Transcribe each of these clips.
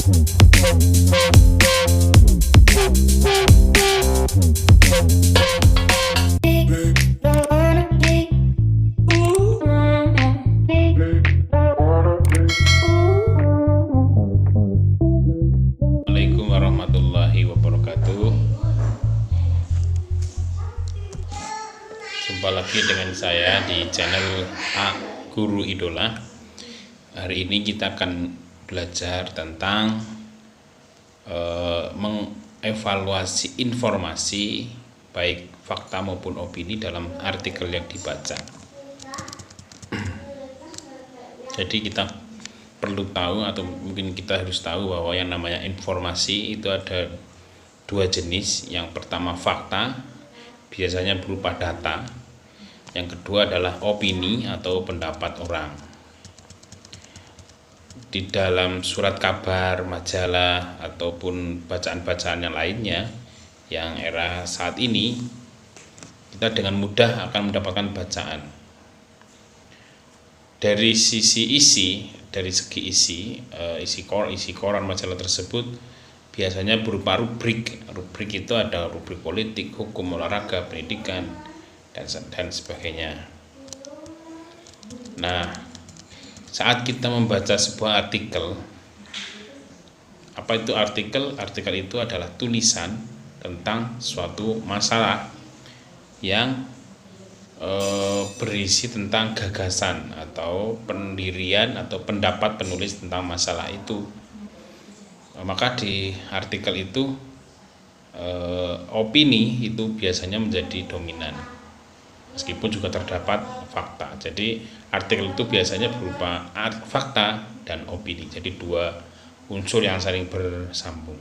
Assalamualaikum warahmatullahi wabarakatuh. Jumpa lagi dengan saya di channel Guru Idola. Hari ini kita akan belajar tentang mengevaluasi informasi baik fakta maupun opini dalam artikel yang dibaca. Jadi kita perlu tahu, atau mungkin kita harus tahu, bahwa yang namanya informasi itu ada dua jenis. Yang pertama fakta, biasanya berupa data. Yang kedua adalah opini atau pendapat orang. Di dalam surat kabar, majalah, ataupun bacaan-bacaan yang lainnya, yang era saat ini, kita dengan mudah akan mendapatkan bacaan. Dari sisi isi koran majalah tersebut biasanya berupa rubrik. Rubrik itu ada rubrik politik, hukum, olahraga, pendidikan, dan sebagainya. Nah, saat kita membaca sebuah artikel, apa itu artikel? Artikel itu adalah tulisan tentang suatu masalah yang berisi tentang gagasan atau pendirian atau pendapat penulis tentang masalah itu. Maka di artikel itu opini itu biasanya menjadi dominan, meskipun juga terdapat fakta. Jadi artikel itu biasanya berupa fakta dan opini, jadi dua unsur yang saling bersambung.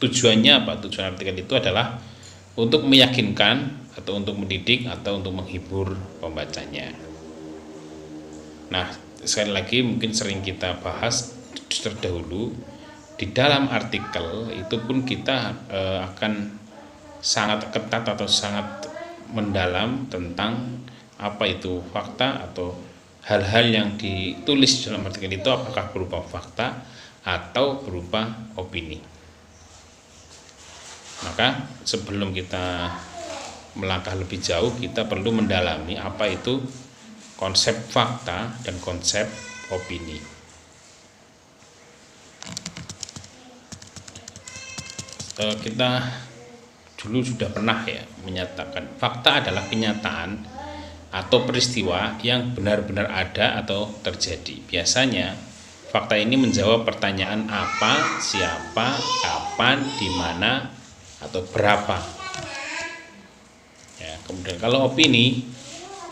Tujuannya apa? Tujuan artikel itu adalah untuk meyakinkan, atau untuk mendidik, atau untuk menghibur pembacanya. Nah, sekali lagi mungkin sering kita bahas terdahulu, di dalam artikel itu pun kita akan sangat ketat atau sangat mendalam tentang apa itu fakta, atau hal-hal yang ditulis dalam artikel itu apakah berupa fakta atau berupa opini. Maka sebelum kita melangkah lebih jauh, kita perlu mendalami apa itu konsep fakta dan konsep opini. Kita dulu sudah pernah menyatakan fakta adalah kenyataan atau peristiwa yang benar-benar ada atau terjadi. Biasanya fakta ini menjawab pertanyaan apa, siapa, kapan, di mana, atau berapa. Kemudian kalau opini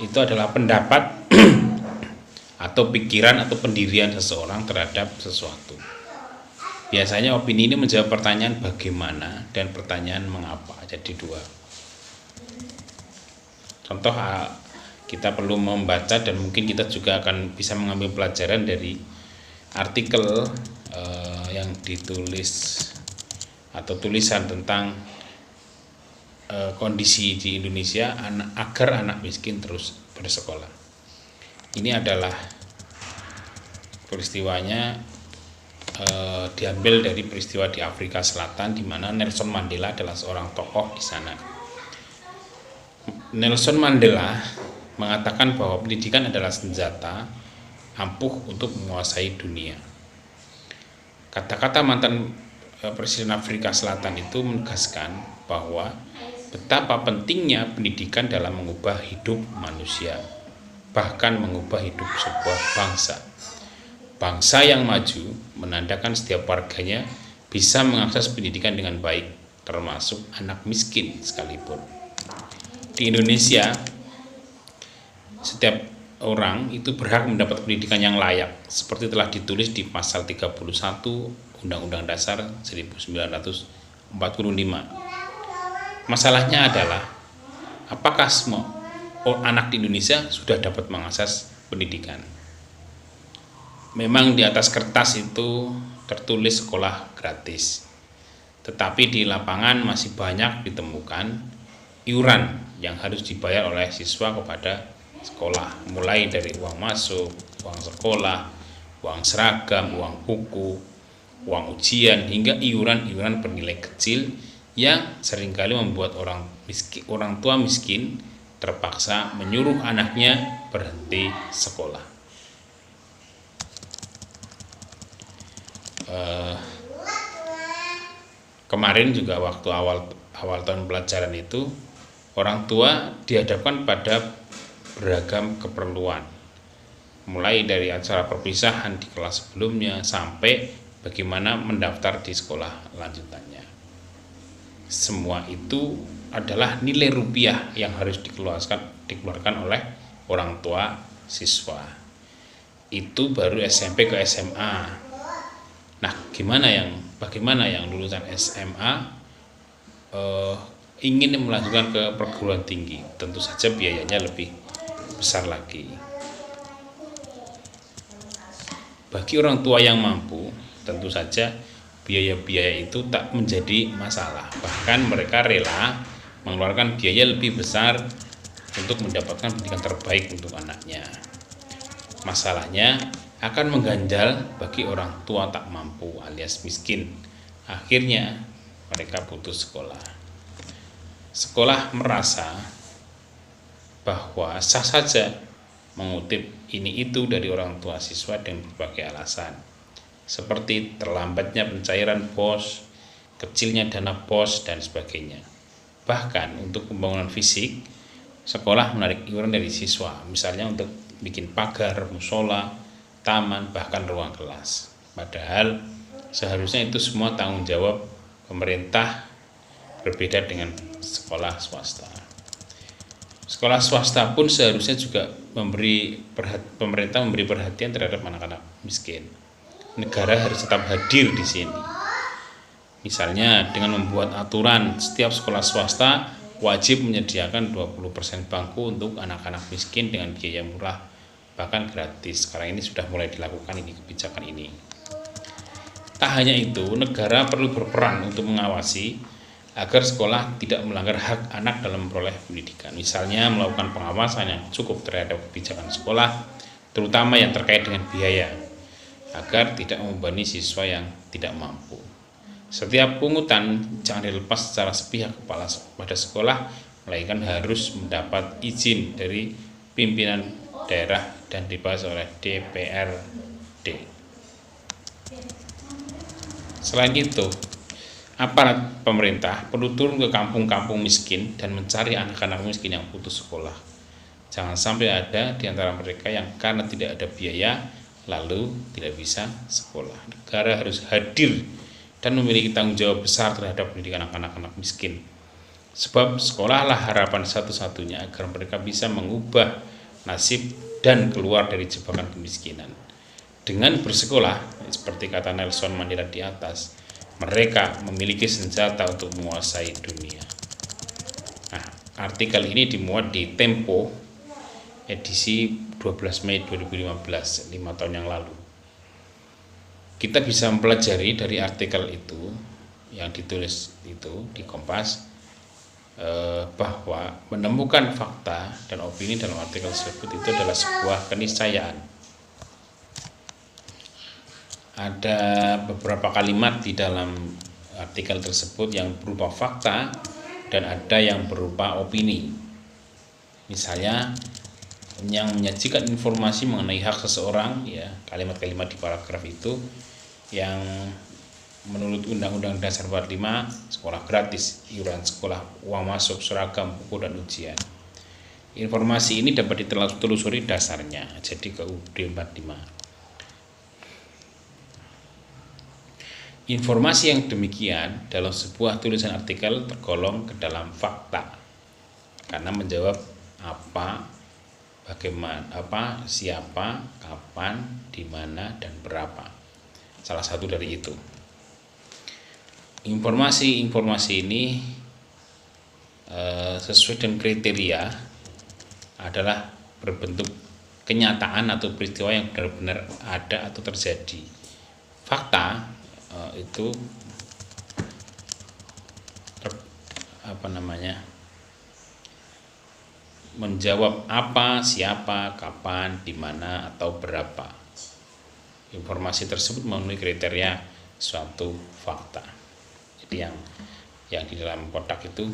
itu adalah pendapat atau pikiran atau pendirian seseorang terhadap sesuatu. Biasanya opini ini menjawab pertanyaan bagaimana dan pertanyaan mengapa. Jadi dua. Contoh, kita perlu membaca, dan mungkin kita juga akan bisa mengambil pelajaran dari artikel yang ditulis atau tulisan tentang kondisi di Indonesia agar anak miskin terus bersekolah. Ini adalah peristiwanya diambil dari peristiwa di Afrika Selatan, di mana Nelson Mandela adalah seorang tokoh di sana. Nelson Mandela mengatakan bahwa pendidikan adalah senjata ampuh untuk menguasai dunia. Kata-kata mantan Presiden Afrika Selatan itu menegaskan bahwa betapa pentingnya pendidikan dalam mengubah hidup manusia, bahkan mengubah hidup sebuah bangsa. Bangsa yang maju menandakan setiap warganya bisa mengakses pendidikan dengan baik, termasuk anak miskin sekalipun. Di Indonesia, setiap orang itu berhak mendapat pendidikan yang layak, seperti telah ditulis di pasal 31 Undang-Undang Dasar 1945. Masalahnya adalah, apakah semua anak di Indonesia sudah dapat mengakses pendidikan? Memang di atas kertas itu tertulis sekolah gratis, tetapi di lapangan masih banyak ditemukan iuran yang harus dibayar oleh siswa kepada sekolah, mulai dari uang masuk, uang sekolah, uang seragam, uang buku, uang ujian, hingga iuran-iuran bernilai kecil yang seringkali membuat orang tua miskin terpaksa menyuruh anaknya berhenti sekolah. Kemarin juga waktu awal tahun pelajaran itu, orang tua dihadapkan pada beragam keperluan, mulai dari acara perpisahan di kelas sebelumnya sampai bagaimana mendaftar di sekolah lanjutannya. Semua itu adalah nilai rupiah yang harus dikeluarkan oleh orang tua siswa. Itu baru SMP ke SMA. Nah, bagaimana yang lulusan SMA ingin melanjutkan ke perguruan tinggi? Tentu saja biayanya lebih besar lagi. Bagi orang tua yang mampu, tentu saja biaya-biaya itu tak menjadi masalah. Bahkan mereka rela mengeluarkan biaya lebih besar untuk mendapatkan pendidikan terbaik untuk anaknya. Masalahnya akan mengganjal bagi orang tua tak mampu alias miskin. Akhirnya mereka putus sekolah. Sekolah merasa bahwa sah saja mengutip ini itu dari orang tua siswa dengan berbagai alasan, seperti terlambatnya pencairan BOS, kecilnya dana BOS, dan sebagainya. Bahkan untuk pembangunan fisik, sekolah menarik iuran dari siswa, misalnya untuk bikin pagar, musola, taman, bahkan ruang kelas. Padahal seharusnya itu semua tanggung jawab pemerintah, berbeda dengan sekolah swasta. Sekolah swasta pun seharusnya juga pemerintah memberi perhatian terhadap anak-anak miskin. Negara harus tetap hadir di sini. Misalnya dengan membuat aturan setiap sekolah swasta wajib menyediakan 20% bangku untuk anak-anak miskin dengan biaya murah, bahkan gratis. Sekarang ini sudah mulai dilakukan kebijakan ini. Tak hanya itu, negara perlu berperan untuk mengawasi agar sekolah tidak melanggar hak anak dalam memperoleh pendidikan. Misalnya melakukan pengawasan yang cukup terhadap kebijakan sekolah, terutama yang terkait dengan biaya, agar tidak membebani siswa yang tidak mampu. Setiap pungutan jangan dilepas secara sepihak pada sekolah, melainkan harus mendapat izin dari pimpinan daerah dan dibahas oleh DPRD. Selain itu, aparat pemerintah perlu turun ke kampung-kampung miskin dan mencari anak-anak miskin yang putus sekolah. Jangan sampai ada di antara mereka yang karena tidak ada biaya lalu tidak bisa sekolah. Negara harus hadir dan memiliki tanggung jawab besar terhadap pendidikan anak-anak miskin. Sebab sekolahlah harapan satu-satunya agar mereka bisa mengubah nasib dan keluar dari jebakan kemiskinan. Dengan bersekolah, seperti kata Nelson Mandela di atas, mereka memiliki senjata untuk menguasai dunia. Nah, artikel ini dimuat di Tempo edisi 12 Mei 2015, 5 tahun yang lalu. Kita bisa mempelajari dari artikel itu yang ditulis itu di Kompas bahwa menemukan fakta dan opini dalam artikel tersebut itu adalah sebuah keniscayaan. Ada beberapa kalimat di dalam artikel tersebut yang berupa fakta dan ada yang berupa opini. Misalnya yang menyajikan informasi mengenai hak seseorang, ya, kalimat-kalimat di paragraf itu yang menurut Undang-Undang Dasar 45, sekolah gratis, iuran sekolah, uang masuk, seragam, buku, dan ujian. Informasi ini dapat ditelusuri dasarnya, jadi ke UUD 45. Informasi yang demikian dalam sebuah tulisan artikel tergolong ke dalam fakta karena menjawab apa, bagaimana, siapa, kapan, di mana, dan berapa. Salah satu dari itu. Informasi ini sesuai dengan kriteria adalah berbentuk kenyataan atau peristiwa yang benar-benar ada atau terjadi. Fakta itu menjawab apa, siapa, kapan, di mana, atau berapa. informasi tersebut memenuhi kriteria suatu fakta. Jadi yang di dalam kotak itu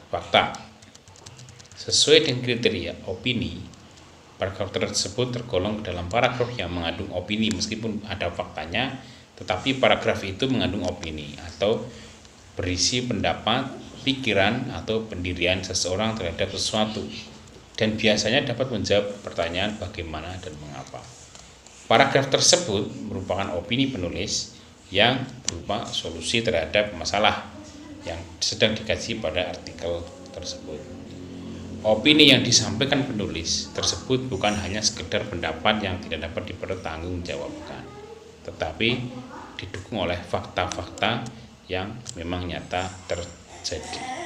fakta. Sesuai dengan kriteria opini, paragraf tersebut tergolong ke dalam paragraf yang mengandung opini meskipun ada faktanya, tetapi paragraf itu mengandung opini atau berisi pendapat, pikiran, atau pendirian seseorang terhadap sesuatu, dan biasanya dapat menjawab pertanyaan bagaimana dan mengapa. Paragraf tersebut merupakan opini penulis yang berupa solusi terhadap masalah yang sedang dikaji pada artikel tersebut. Opini yang disampaikan penulis tersebut bukan hanya sekedar pendapat yang tidak dapat dipertanggungjawabkan, tetapi didukung oleh fakta-fakta yang memang nyata terjadi.